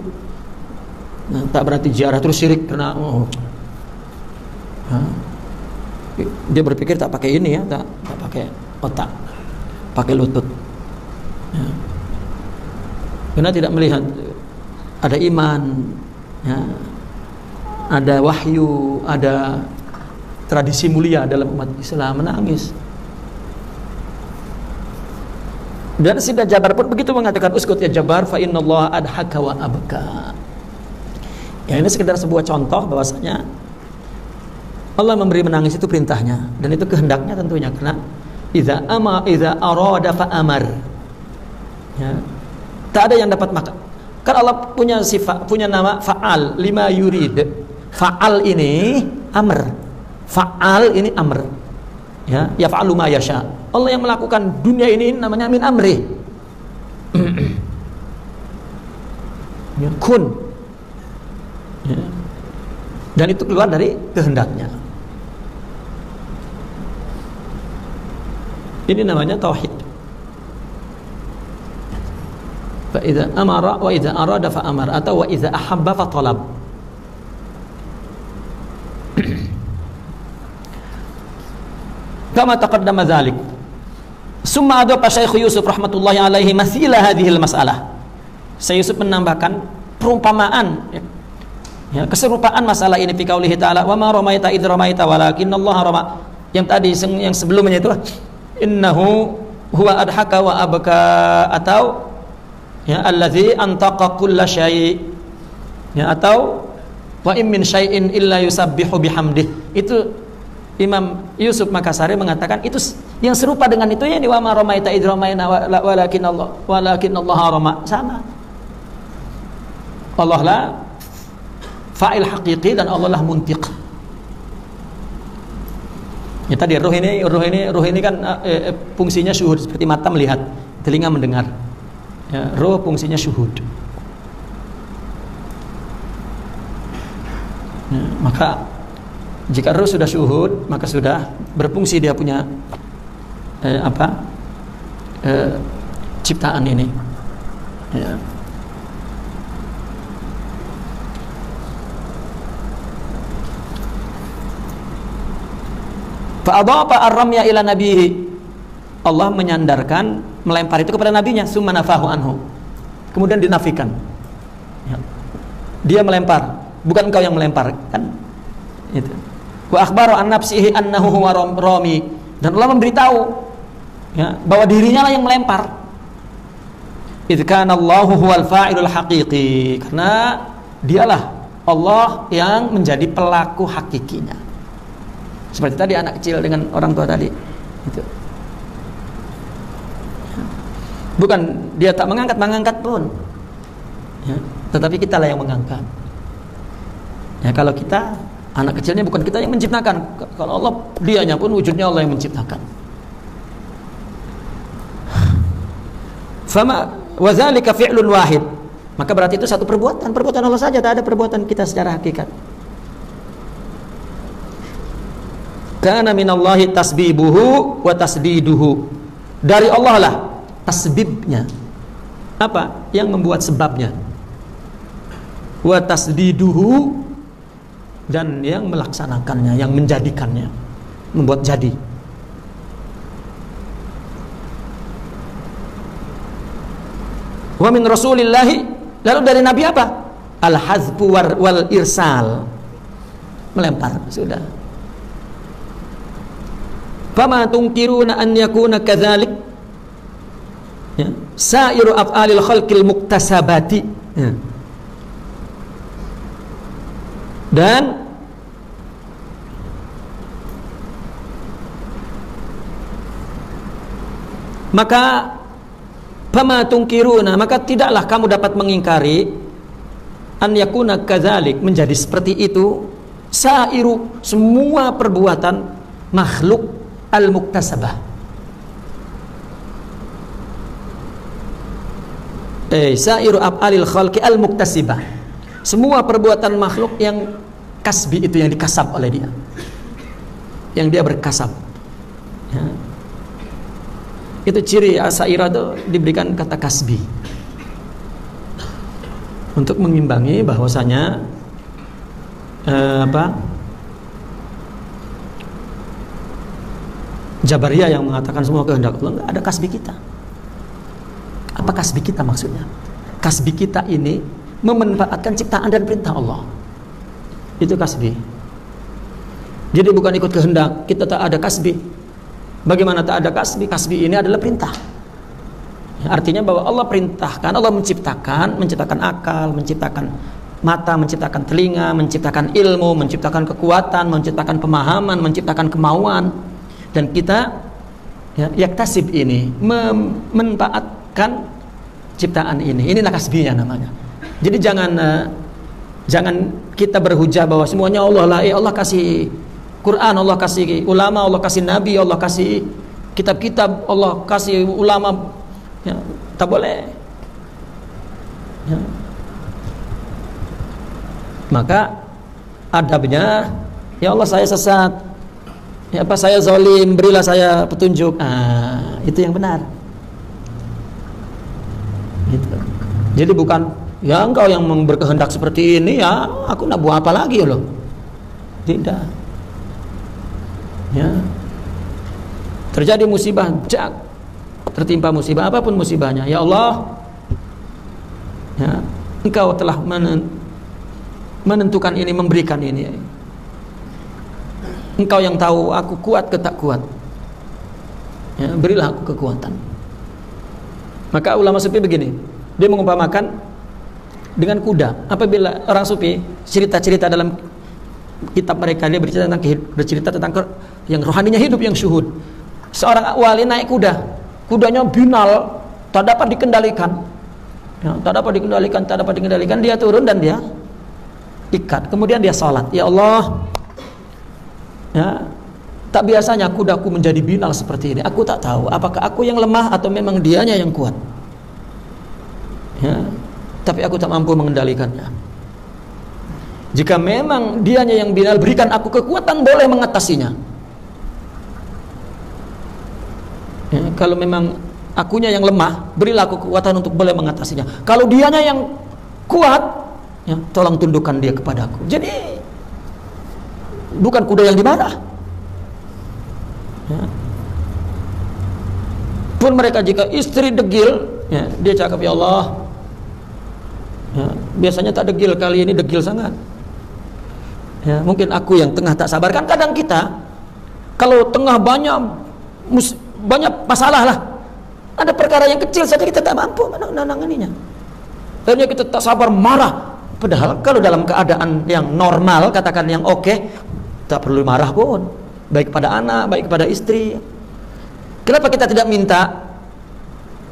Nah, tak berarti ziarah terus syirik karena dia berpikir tak pakai ini ya, tak pakai otak, pakai lutut. Ya. Karena tidak melihat ada iman, ya, ada wahyu, ada tradisi mulia dalam umat Islam, menangis. Dan Sidna Jabbar pun begitu mengatakan, uskut ya Jabbar fa innallaha adhaka wa abka. Ya, ini sekedar sebuah contoh bahwasanya Allah memberi menangis itu perintahnya dan itu kehendaknya tentunya, karena idza arada fa amar. Ya. Tak ada yang dapat makan. Kan Allah punya sifat, punya nama fa'al, lima yurid. Fa'al ini amr. Fa'al ini amr. Ya, yaf'alu ma yasha. Allah yang melakukan dunia ini namanya min amri. Ya, kun. Ya. Dan itu keluar dari kehendaknya. Ini namanya tauhid. Fa idza amara wa idza arada fa amar, atau wa idza ahabba fa talab. Kama taqaddama dzalik. Summa adha Syekh Yusuf rahmatullahi alaihi masila hadhil mas'alah. Syekh Yusuf menambahkan perumpamaan, ya, keserupaan masalah ini fi qaulihi ta'ala wa ma ramaita id ramaita walakinnallaha rama. Yang tadi yang sebelumnya itu innahu huwa adhaka wa abka, atau ya allazi antaqa kulla syai', ya, atau wa in min syai'in illa yusabbihu bihamdih. Itu Imam Yusuf Makassari mengatakan itu yang serupa dengan itu ya, wa ma ramaita id ramaina walakinnallaha rama, sama. Allah lah fa'il haqiqi dan Allah lah muntiq. Ya tadi ruh ini kan fungsinya syuhud, seperti mata melihat, telinga mendengar. Ya, ruh fungsinya syuhud. Ya, maka jika ruh sudah syuhud, maka sudah berfungsi dia punya ciptaan ini. Ya. Fa'adhafa ar-ramya ila nabihi. Allah menyandarkan, melempar itu kepada nabinya, summa nafahu anhu. Kemudian dinafikan. Ya. Dia melempar, bukan engkau yang melempar, kan? Itu. Wa akhbara an nafsihi annahu huwa rami. Dan Allah memberitahu, ya, bahwa dirinya lah yang melempar. Idz kana Allahu huwal fa'ilul haqiqi. Karena dialah Allah yang menjadi pelaku hakikinya. Seperti tadi anak kecil dengan orang tua tadi. Itu. Bukan dia tak mengangkat pun. Ya, tetapi kitalah yang mengangkat. Ya, kalau kita anak kecilnya bukan kita yang menciptakan. Kalau Allah, dianya pun wujudnya Allah yang menciptakan. Fama wa dzalika fi'lun wahid. Maka berarti itu satu perbuatan Allah saja, tak ada perbuatan kita secara hakikat. Kana minallahi tasbibuhu wa tasdiduhu. Dari Allah lah tasbibnya. Apa? Yang membuat sebabnya. Wa tasdiduhu, dan yang melaksanakannya, yang menjadikannya, membuat jadi. Wa min rasulillahi, lalu dari nabi apa? Al-hazfu wal irsal, melempar, sudah. Fama tungkiruna an yakuna kadzalik, ya, sairu af'alil khalqil muktasabati, ya. Dan maka fama tungkiruna, maka tidaklah kamu dapat mengingkari an yakuna kadzalik, menjadi seperti itu, sairu, semua perbuatan makhluk al-muktasabah, sairu af'alil khalqi al-muktasibah, semua perbuatan makhluk yang kasbi, itu yang dikasab oleh dia, yang dia berkasab, ya. Itu ciri asairah itu diberikan kata kasbi untuk mengimbangi bahwasanya Jabariyah yang mengatakan semua kehendak Allah, enggak ada kasbi kita. Apa kasbi kita maksudnya? Kasbi kita ini memanfaatkan ciptaan dan perintah Allah. Itu kasbi. Jadi bukan ikut kehendak, kita tak ada kasbi. Bagaimana tak ada kasbi? Kasbi ini adalah perintah. Artinya bahwa Allah perintahkan, Allah menciptakan akal, menciptakan mata, menciptakan telinga, menciptakan ilmu, menciptakan kekuatan, menciptakan pemahaman, menciptakan kemauan. Dan kita yaktasib ini, memanfaatkan ciptaan ini. Inilah kasbiyah namanya. Jadi jangan kita berhujah bahwa semuanya Allah lah. Allah kasih Quran, Allah kasih ulama, Allah kasih nabi, Allah kasih kitab-kitab, Allah kasih ulama. Ya, tak boleh. Ya. Maka adabnya, ya Allah saya sesat, ya apa saya zalim, berilah saya petunjuk. Itu yang benar. Gitu. Jadi bukan ya engkau yang berkehendak seperti ini, ya aku nak buat apa lagi loh. Tidak. Ya. Terjadi musibah, tertimpa musibah, apapun musibahnya, ya Allah, ya, engkau telah menentukan ini, memberikan ini. Engkau yang tahu aku kuat ke tak kuat, ya, berilah aku kekuatan. Maka ulama sufi begini, dia mengumpamakan dengan kuda. Apabila orang sufi cerita-cerita dalam kitab mereka, dia bercerita tentang yang rohaninya hidup, yang syuhud. Seorang wali naik kuda, kudanya binal, tak dapat dikendalikan, ya, tak dapat dikendalikan. Dia turun dan dia ikat, kemudian dia salat. Ya Allah, ya, tak biasanya kudaku menjadi binal seperti ini. Aku tak tahu apakah aku yang lemah atau memang dianya yang kuat, ya, tapi aku tak mampu mengendalikannya. Jika memang dianya yang binal, berikan aku kekuatan boleh mengatasinya. Ya, kalau memang akunya yang lemah, berilah aku kekuatan untuk boleh mengatasinya. Kalau dianya yang kuat, ya, tolong tundukkan dia kepadaku. Jadi bukan kuda yang dimarah, ya. Pun mereka jika istri degil, ya, dia cakap, ya Allah, ya, biasanya tak degil, kali ini degil sangat, ya, mungkin aku yang tengah tak sabar. Kan kadang kita kalau tengah banyak masalah lah, ada perkara yang kecil saja kita tak mampu menanganinya, akhirnya kita tak sabar, marah. Padahal kalau dalam keadaan yang normal, katakan yang oke, tak perlu marah pun, baik pada anak, baik pada istri. Kenapa kita tidak minta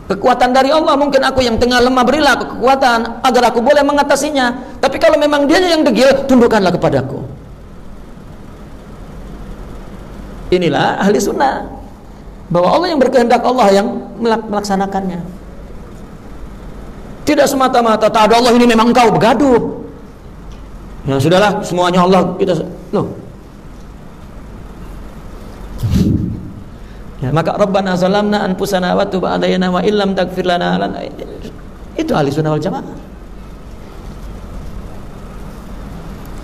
kekuatan dari Allah? Mungkin aku yang tengah lemah, berilah aku kekuatan agar aku boleh mengatasinya. Tapi kalau memang dianya yang degil, tundukkanlah kepadaku. Inilah ahli sunnah, bahwa Allah yang berkehendak, Allah yang melaksanakannya. Tidak semata-mata tak ada Allah ini memang engkau bergaduh. Ya sudahlah, semuanya Allah kita loh. Ya, maka Rabbana zalamna anfusana wa tub alaina wa illam taghfir lana. Itu ahli sunnah wal jamaah.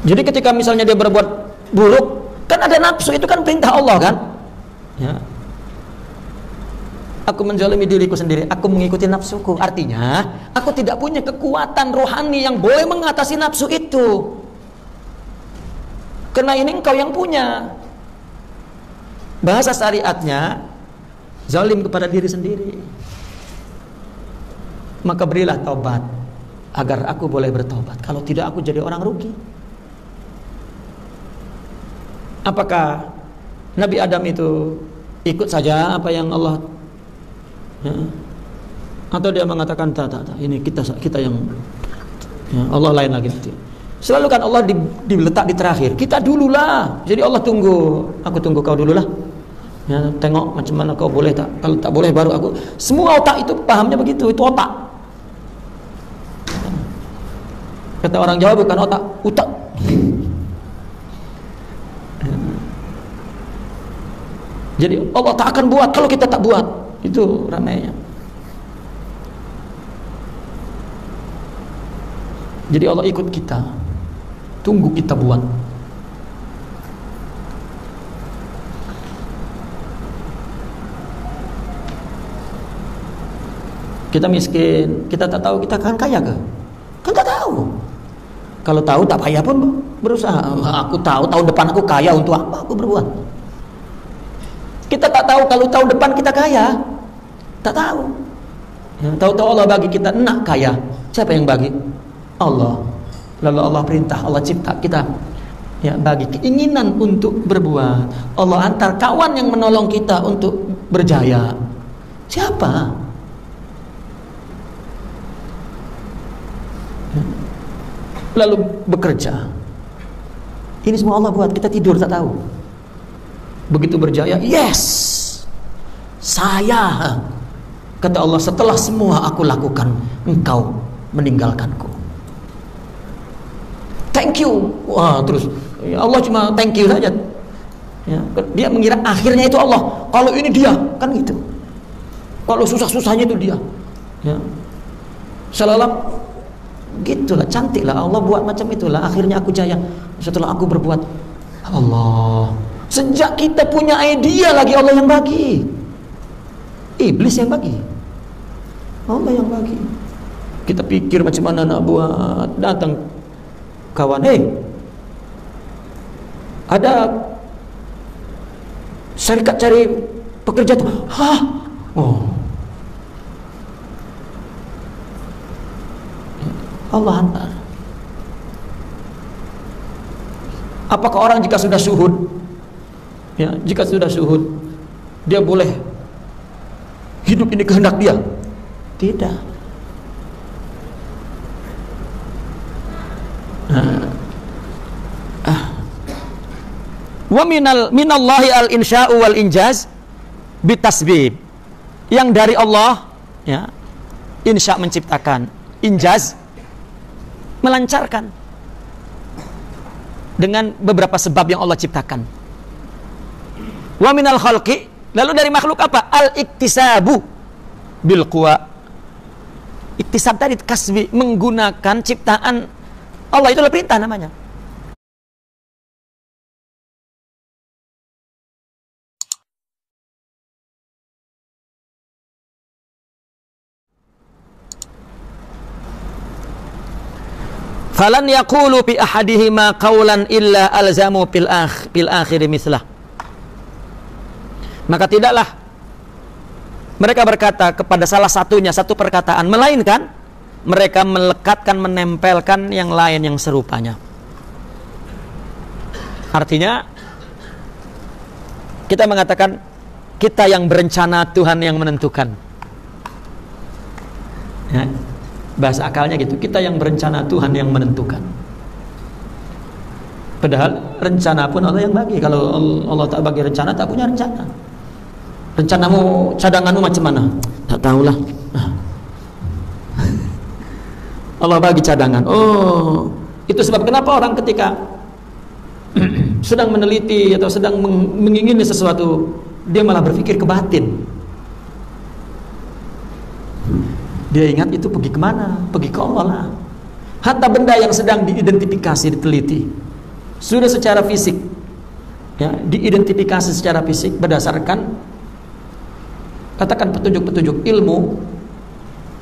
Jadi ketika misalnya dia berbuat buruk, kan ada nafsu, itu kan perintah Allah kan? Ya. Aku menzalimi diriku sendiri, aku mengikuti nafsuku. Artinya, aku tidak punya kekuatan rohani yang boleh mengatasi nafsu itu. Karena ini engkau yang punya. Bahasa syariatnya, zalim kepada diri sendiri. Maka berilah taubat, agar aku boleh bertobat. Kalau tidak, aku jadi orang rugi. Apakah Nabi Adam itu ikut saja apa yang Allah, ya, atau dia mengatakan tak, ini kita yang, ya, Allah lain lagi nanti. Selalu kan Allah diletak di terakhir, kita dululah. Jadi Allah tunggu, aku tunggu kau dululah, ya, tengok macam mana kau boleh tak. Kalau tak boleh baru aku. Semua otak itu pahamnya begitu, itu otak. Kata orang Jawa bukan otak, utak. Jadi Allah tak akan buat kalau kita tak buat. Itu ramainya. Jadi Allah ikut kita, tunggu kita buat. Kita miskin, kita tak tahu kita akan kaya ke? Kan tak tahu. Kalau tahu tak payah pun berusaha. Aku tahu tahun depan aku kaya, untuk apa aku berbuat? Kita tak tahu kalau tahun depan kita kaya, tak tahu. Ya, tahu-tahu Allah bagi kita nak kaya. Siapa yang bagi? Allah. Lalu Allah perintah, Allah cipta kita ya bagi keinginan untuk berbuat. Allah antar kawan yang menolong kita untuk berjaya. Siapa? Lalu bekerja. Ini semua Allah buat, kita tidur tak tahu. Begitu berjaya, yes, saya, kata Allah, setelah semua aku lakukan, engkau meninggalkanku. Thank you. Wah, terus ya Allah cuma thank you saja ya, dia mengira akhirnya itu Allah. Kalau ini dia, kan gitu. Kalau susah-susahnya itu dia ya. Seolah-olah gitulah, cantiklah Allah buat macam itulah. Akhirnya aku jaya setelah aku berbuat. Allah, sejak kita punya idea lagi Allah yang bagi. Iblis yang bagi, Allah yang bagi. Kita pikir macam mana nak buat. Datang kawan, ada syarikat cari pekerja tuh. Hah? Oh, Allah hantar. Apakah orang jika sudah syuhud, ya, jika sudah syuhud, dia boleh hidup ini kehendak dia? Tidak. Wa minallahi al-insya'u wal injaz bitasbib. Yang dari Allah ya, insya menciptakan, injaz melancarkan dengan beberapa sebab yang Allah ciptakan. Wa minal khalqi, lalu dari makhluk apa? Al-iktisabu bil quwa. Iktisab tadi kasbi, menggunakan ciptaan Allah, itulah perintah namanya. Falan yaqulu bi ahadihima qawlan illa alzamu fil akhir mislah. Maka tidaklah mereka berkata kepada salah satunya satu perkataan, melainkan mereka melekatkan, menempelkan yang lain yang serupanya. Artinya kita mengatakan kita yang berencana, Tuhan yang menentukan ya, bahasa akalnya gitu. Kita yang berencana, Tuhan yang menentukan. Padahal rencana pun Allah yang bagi. Kalau Allah tak bagi rencana, tak punya rencana. Rencanamu, cadanganmu macam mana? Tak tahulah. Allah bagi cadangan. Oh, itu sebab kenapa orang ketika sedang meneliti atau sedang mengingini sesuatu, dia malah berpikir ke batin. Dia ingat itu pergi kemana? Pergi ke Allah lah. Hatta benda yang sedang diidentifikasi, diteliti, sudah secara fisik ya, diidentifikasi secara fisik berdasarkan katakan petunjuk-petunjuk ilmu.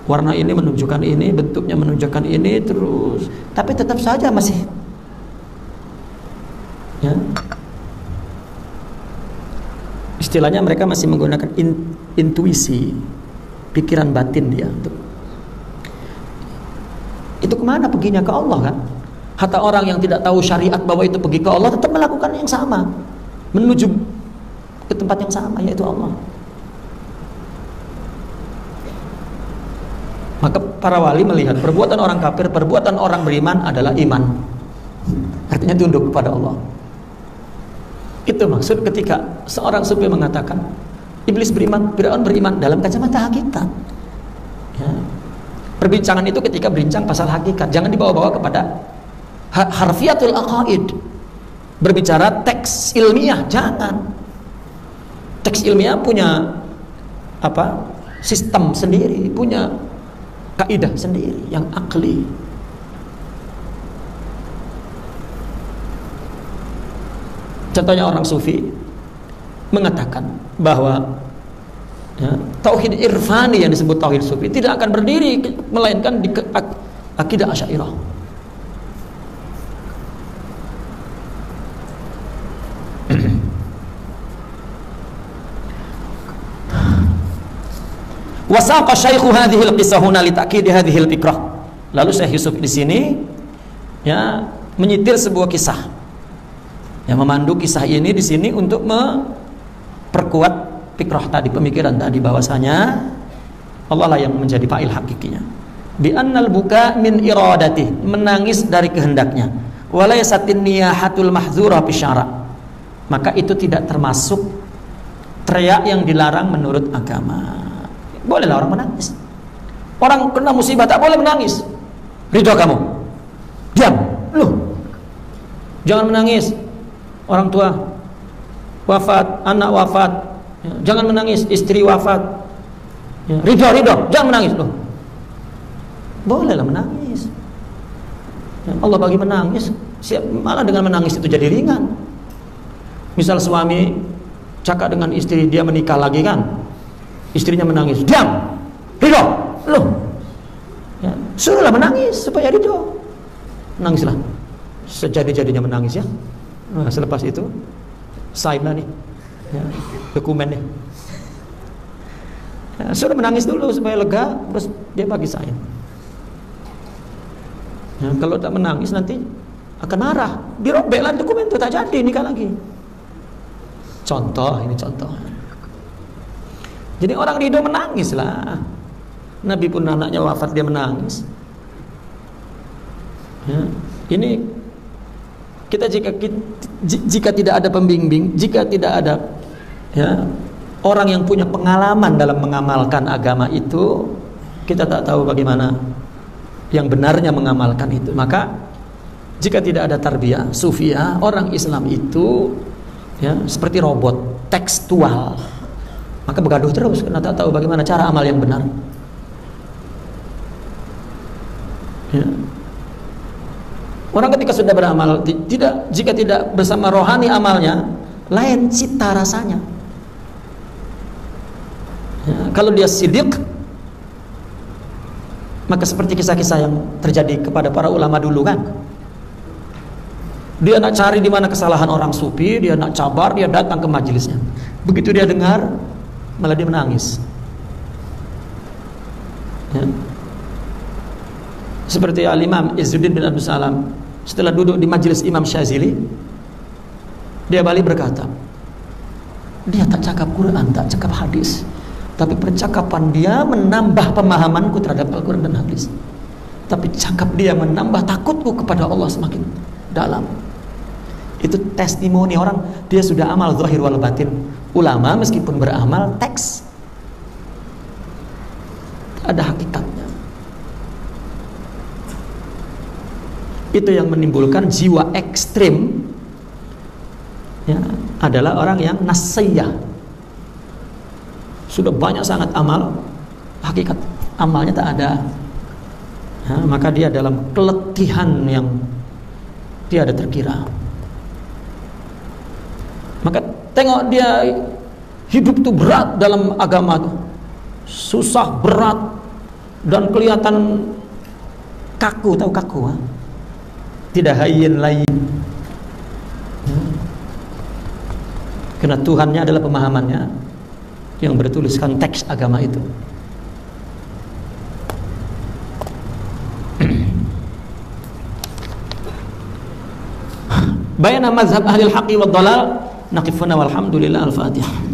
Warna ini menunjukkan ini, bentuknya menunjukkan ini, terus tapi tetap saja masih ya, istilahnya mereka masih menggunakan intuisi, pikiran batin dia. Itu kemana perginya? Ke Allah kan. Hatta orang yang tidak tahu syariat bahwa itu pergi ke Allah tetap melakukan yang sama, menuju ke tempat yang sama, yaitu Allah. Maka para wali melihat perbuatan orang kafir, perbuatan orang beriman adalah iman. Artinya tunduk kepada Allah. Itu maksud ketika seorang sufi mengatakan iblis beriman, Fir'aun beriman dalam kacamata hakikat ya. Perbincangan itu ketika berbincang pasal hakikat, jangan dibawa-bawa kepada harfiatul aqaid. Berbicara teks ilmiah, jangan. Teks ilmiah punya apa? Sistem sendiri, punya kaidah sendiri yang akli. Contohnya orang sufi mengatakan bahwa ya, tauhid irfani yang disebut tauhid sufi tidak akan berdiri melainkan di akidah Asy'ariyah. Wasaqa syaikhu hadhil qissah huna li ta'kid hadhil fikrah. Lalu Syekh Yusuf di sini ya menyitir sebuah kisah, yang memandu kisah ini di sini untuk memperkuat fikrah tadi, pemikiran tadi, bahwasanya Allah lah yang menjadi fa'il hakikinya. Bi annal buka min iradati, menangis dari kehendaknya, walaysatin niyahatul mahdzura fi syara', maka itu tidak termasuk teriak yang dilarang menurut agama. Bolehlah orang menangis. Orang kena musibah tak boleh menangis. Ridho kamu, diam, loh, jangan menangis. Orang tua wafat, anak wafat, ya, jangan menangis. Istri wafat, ya, ridho, jangan menangis, loh. Bolehlah menangis, ya, Allah bagi menangis. Malah dengan menangis itu jadi ringan. Misal suami cakap dengan istri, dia menikah lagi kan, istrinya menangis, diam, ridho, loh, ya, suruhlah menangis supaya ridho. Nangislah sejadi-jadinya, menangis ya. Nah, selepas itu sign lah nih, ya, dokumen nih, ya, suruh menangis dulu supaya lega, terus dia bagi sign. Ya, kalau tak menangis nanti akan marah, dirobeklah dokumen itu, tak jadi nikah lagi. Contoh, ini contoh. Jadi orang ridho menangis lah. Nabi pun anaknya wafat dia menangis. Ya, ini kita jika tidak ada pembimbing, jika tidak ada, ya, orang yang punya pengalaman dalam mengamalkan agama itu, kita tak tahu bagaimana yang benarnya mengamalkan itu. Maka jika tidak ada tarbiyah sufiyah, orang Islam itu, ya, seperti robot tekstual, maka begaduh terus karena tak tahu bagaimana cara amal yang benar. Ya. Orang ketika sudah beramal, jika tidak bersama rohani amalnya, lain cita rasanya. Ya, kalau dia sidik, maka seperti kisah-kisah yang terjadi kepada para ulama dulu kan. Dia nak cari di mana kesalahan orang sufi, dia nak cabar, dia datang ke majelisnya. Begitu dia dengar, malah dia menangis. Ya. Seperti Al-Imam Izzuddin bin Abdul Salam, setelah duduk di majelis Imam Syazili, dia balik berkata, dia tak cakap Quran, tak cakap hadis, tapi percakapan dia menambah pemahamanku terhadap Al-Quran dan hadis. Tapi cakap dia menambah takutku kepada Allah semakin dalam. Itu testimoni orang, dia sudah amal zahir wal batin. Ulama meskipun beramal teks, ada hakikatnya. Itu yang menimbulkan jiwa ekstrim, ya, adalah orang yang nasiyah, sudah banyak sangat amal, hakikat amalnya tak ada, ya, maka dia dalam keletihan yang tiada terkira. Maka tengok dia hidup itu berat dalam agama itu, susah, berat, dan kelihatan kaku, tahu kaku, ha? Tidak hayyin lain, karena Tuhannya adalah pemahamannya yang bertuliskan teks agama itu. Bayana mazhab ahli al-haqqi wad dalal, naqifuna walhamdulillah. Al-Fatihah.